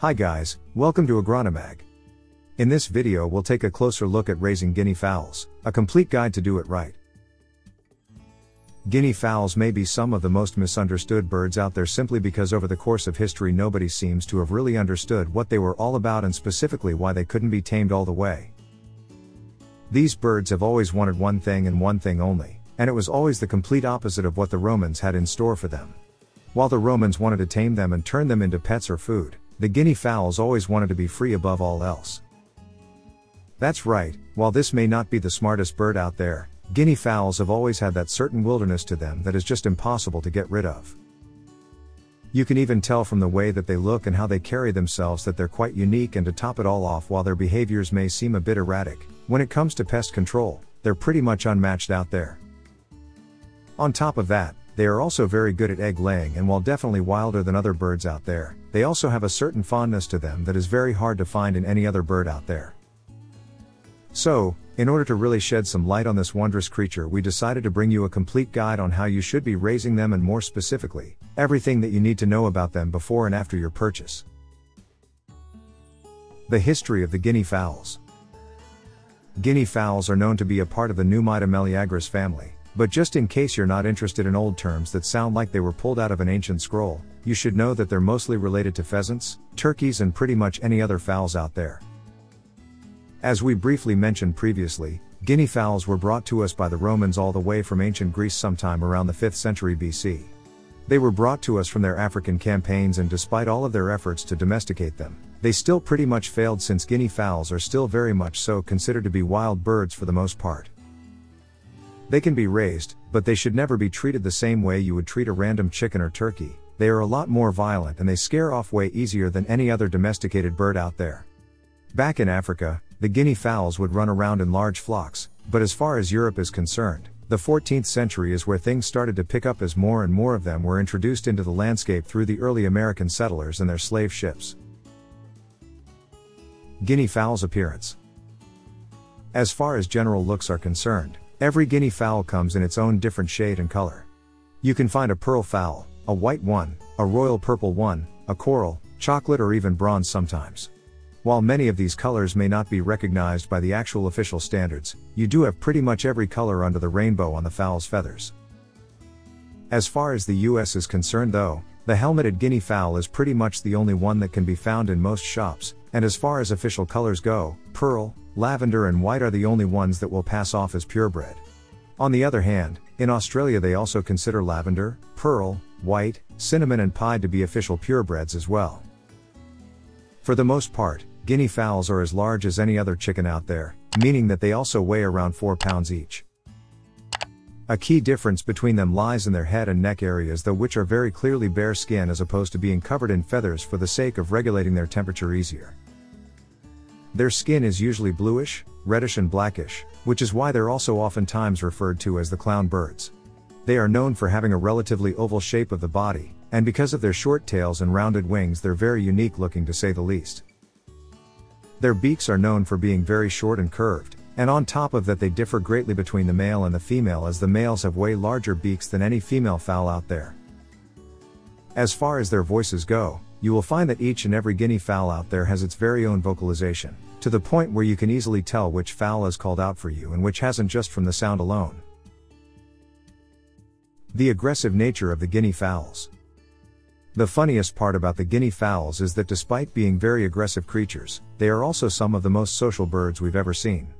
Hi guys, welcome to Agronomag. In this video we'll take a closer look at raising guinea fowls, a complete guide to do it right. Guinea fowls may be some of the most misunderstood birds out there simply because over the course of history nobody seems to have really understood what they were all about and specifically why they couldn't be tamed all the way. These birds have always wanted one thing and one thing only, and it was always the complete opposite of what the Romans had in store for them. While the Romans wanted to tame them and turn them into pets or food, the guinea fowls always wanted to be free above all else. That's right, while this may not be the smartest bird out there, guinea fowls have always had that certain wilderness to them that is just impossible to get rid of. You can even tell from the way that they look and how they carry themselves that they're quite unique, and to top it all off, while their behaviors may seem a bit erratic, when it comes to pest control, they're pretty much unmatched out there. On top of that, they are also very good at egg laying, and while definitely wilder than other birds out there, they also have a certain fondness to them that is very hard to find in any other bird out there. So, in order to really shed some light on this wondrous creature, we decided to bring you a complete guide on how you should be raising them, and more specifically, everything that you need to know about them before and after your purchase. The history of the guinea fowls. Guinea fowls are known to be a part of the Numida meleagris family. But just in case you're not interested in old terms that sound like they were pulled out of an ancient scroll, you should know that they're mostly related to pheasants, turkeys, and pretty much any other fowls out there. As we briefly mentioned previously, guinea fowls were brought to us by the Romans all the way from ancient Greece sometime around the 5th century BC. They were brought to us from their African campaigns, and despite all of their efforts to domesticate them, they still pretty much failed, since guinea fowls are still very much so considered to be wild birds for the most part. They can be raised, but they should never be treated the same way you would treat a random chicken or turkey. They are a lot more violent and they scare off way easier than any other domesticated bird out there. Back in Africa, the guinea fowls would run around in large flocks, but as far as Europe is concerned, the 14th century is where things started to pick up as more and more of them were introduced into the landscape through the early American settlers and their slave ships. Guinea fowl's appearance. As far as general looks are concerned, every guinea fowl comes in its own different shade and color. You can find a pearl fowl, a white one, a royal purple one, a coral, chocolate, or even bronze sometimes. While many of these colors may not be recognized by the actual official standards, you do have pretty much every color under the rainbow on the fowl's feathers. As far as the US is concerned though, the helmeted guinea fowl is pretty much the only one that can be found in most shops, and as far as official colors go, pearl, lavender, and white are the only ones that will pass off as purebred. On the other hand, in Australia they also consider lavender, pearl, white, cinnamon, and pied to be official purebreds as well. For the most part, guinea fowls are as large as any other chicken out there, meaning that they also weigh around 4 pounds each. A key difference between them lies in their head and neck areas, though, which are very clearly bare skin as opposed to being covered in feathers for the sake of regulating their temperature easier. Their skin is usually bluish, reddish, and blackish, which is why they're also oftentimes referred to as the clown birds. They are known for having a relatively oval shape of the body, and because of their short tails and rounded wings they're very unique looking, to say the least. Their beaks are known for being very short and curved, and on top of that they differ greatly between the male and the female, as the males have way larger beaks than any female fowl out there. As far as their voices go, you will find that each and every guinea fowl out there has its very own vocalization, to the point where you can easily tell which fowl is called out for you and which hasn't just from the sound alone. The aggressive nature of the guinea fowls. The funniest part about the guinea fowls is that despite being very aggressive creatures, they are also some of the most social birds we've ever seen.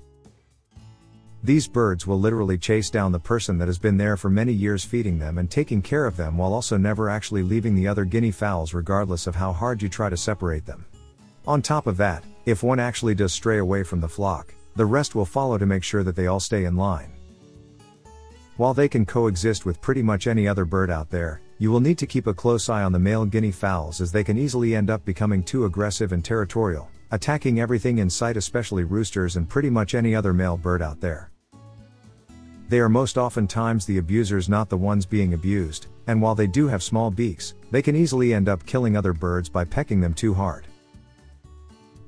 These birds will literally chase down the person that has been there for many years feeding them and taking care of them, while also never actually leaving the other guinea fowls regardless of how hard you try to separate them. On top of that, if one actually does stray away from the flock, the rest will follow to make sure that they all stay in line. While they can coexist with pretty much any other bird out there, you will need to keep a close eye on the male guinea fowls, as they can easily end up becoming too aggressive and territorial, attacking everything in sight, especially roosters and pretty much any other male bird out there. They are most oftentimes the abusers, not the ones being abused, and while they do have small beaks, they can easily end up killing other birds by pecking them too hard.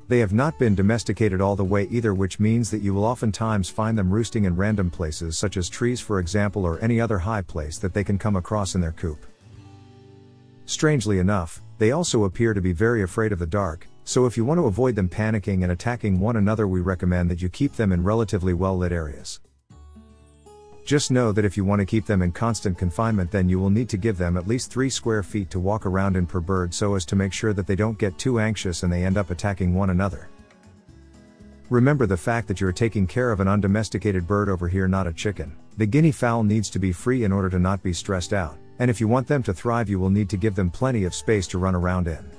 They have not been domesticated all the way either, which means that you will oftentimes find them roosting in random places such as trees, for example, or any other high place that they can come across in their coop. Strangely enough, they also appear to be very afraid of the dark, so if you want to avoid them panicking and attacking one another, we recommend that you keep them in relatively well-lit areas. Just know that if you want to keep them in constant confinement, then you will need to give them at least 3 square feet to walk around in per bird, so as to make sure that they don't get too anxious and they end up attacking one another. Remember the fact that you're taking care of an undomesticated bird over here, not a chicken. The guinea fowl needs to be free in order to not be stressed out, and if you want them to thrive, you will need to give them plenty of space to run around in.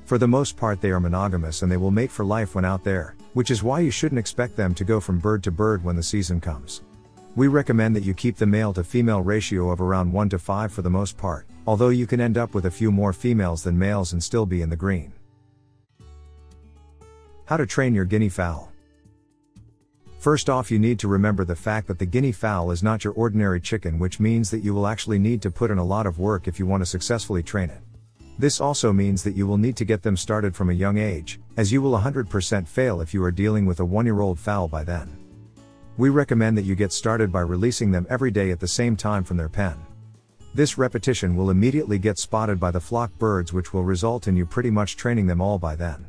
For the most part, they are monogamous and they will mate for life when out there, which is why you shouldn't expect them to go from bird to bird when the season comes. We recommend that you keep the male to female ratio of around 1 to 5 for the most part, although you can end up with a few more females than males and still be in the green. How to train your guinea fowl. First off, you need to remember the fact that the guinea fowl is not your ordinary chicken, which means that you will actually need to put in a lot of work if you want to successfully train it. This also means that you will need to get them started from a young age, as you will 100% fail if you are dealing with a 1-year-old fowl by then. We recommend that you get started by releasing them every day at the same time from their pen. This repetition will immediately get spotted by the flock birds, which will result in you pretty much training them all by then.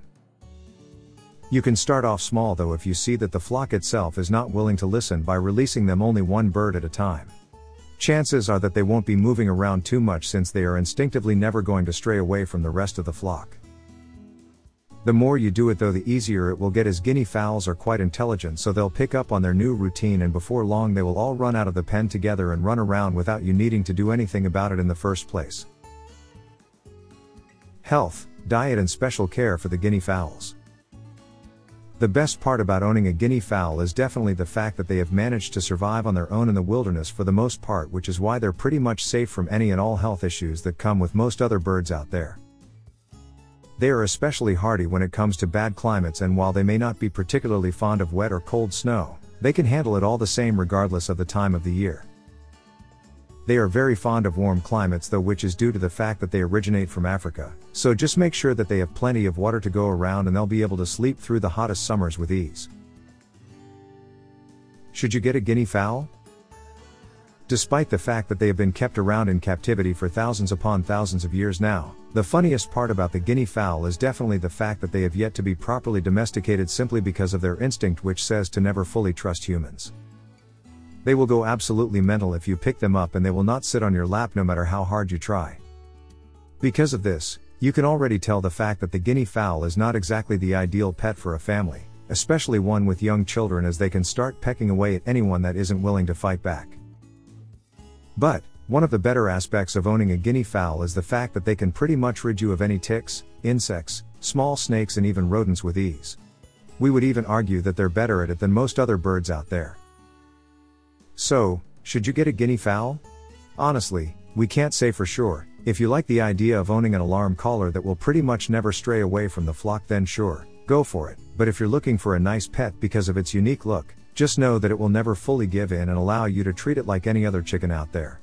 You can start off small though if you see that the flock itself is not willing to listen, by releasing them only 1 bird at a time. Chances are that they won't be moving around too much, since they are instinctively never going to stray away from the rest of the flock. The more you do it though, the easier it will get, as guinea fowls are quite intelligent, so they'll pick up on their new routine, and before long they will all run out of the pen together and run around without you needing to do anything about it in the first place. Health, diet and special care for the guinea fowls. The best part about owning a guinea fowl is definitely the fact that they have managed to survive on their own in the wilderness for the most part, which is why they're pretty much safe from any and all health issues that come with most other birds out there. They are especially hardy when it comes to bad climates, and while they may not be particularly fond of wet or cold snow, they can handle it all the same regardless of the time of the year. They are very fond of warm climates though, which is due to the fact that they originate from Africa, so just make sure that they have plenty of water to go around and they'll be able to sleep through the hottest summers with ease. Should you get a guinea fowl? Despite the fact that they have been kept around in captivity for thousands upon thousands of years now, the funniest part about the guinea fowl is definitely the fact that they have yet to be properly domesticated, simply because of their instinct, which says to never fully trust humans. They will go absolutely mental if you pick them up, and they will not sit on your lap no matter how hard you try. Because of this, you can already tell the fact that the guinea fowl is not exactly the ideal pet for a family, especially one with young children, as they can start pecking away at anyone that isn't willing to fight back. But, one of the better aspects of owning a guinea fowl is the fact that they can pretty much rid you of any ticks, insects, small snakes and even rodents with ease. We would even argue that they're better at it than most other birds out there. So, should you get a guinea fowl? Honestly, we can't say for sure. If you like the idea of owning an alarm caller that will pretty much never stray away from the flock, then sure, go for it. But if you're looking for a nice pet because of its unique look, just know that it will never fully give in and allow you to treat it like any other chicken out there.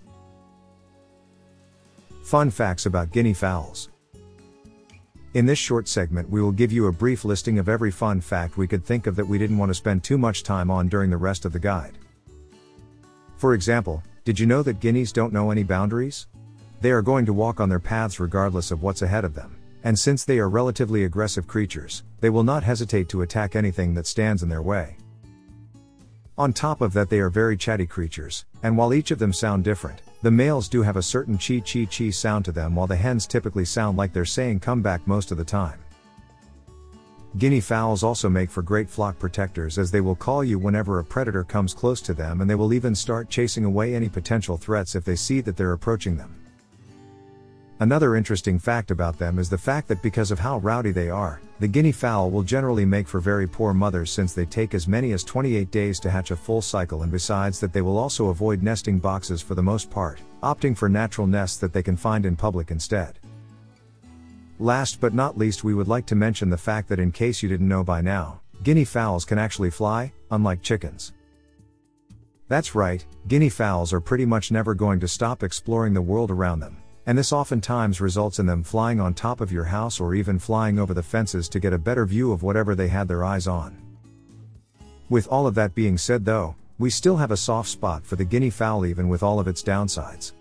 Fun facts about guinea fowls. In this short segment, we will give you a brief listing of every fun fact we could think of that we didn't want to spend too much time on during the rest of the guide. For example, did you know that guineas don't know any boundaries? They are going to walk on their paths regardless of what's ahead of them, and since they are relatively aggressive creatures, they will not hesitate to attack anything that stands in their way. On top of that, they are very chatty creatures, and while each of them sound different, the males do have a certain chee-chee-chee sound to them, while the hens typically sound like they're saying come back most of the time. Guinea fowls also make for great flock protectors, as they will call you whenever a predator comes close to them, and they will even start chasing away any potential threats if they see that they're approaching them. Another interesting fact about them is the fact that because of how rowdy they are, the guinea fowl will generally make for very poor mothers, since they take as many as 28 days to hatch a full cycle, and besides that they will also avoid nesting boxes for the most part, opting for natural nests that they can find in public instead. Last but not least, we would like to mention the fact that, in case you didn't know by now, guinea fowls can actually fly, unlike chickens. That's right, guinea fowls are pretty much never going to stop exploring the world around them, and this oftentimes results in them flying on top of your house or even flying over the fences to get a better view of whatever they had their eyes on. With all of that being said though, we still have a soft spot for the guinea fowl, even with all of its downsides.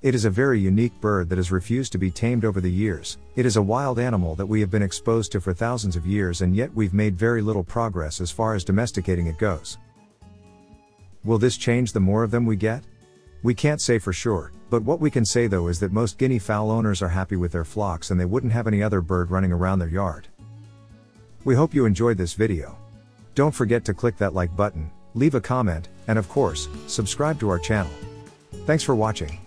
It is a very unique bird that has refused to be tamed over the years. It is a wild animal that we have been exposed to for thousands of years, and yet we've made very little progress as far as domesticating it goes. Will this change the more of them we get? We can't say for sure, but what we can say though is that most guinea fowl owners are happy with their flocks and they wouldn't have any other bird running around their yard. We hope you enjoyed this video. Don't forget to click that like button, leave a comment, and of course, subscribe to our channel. Thanks for watching.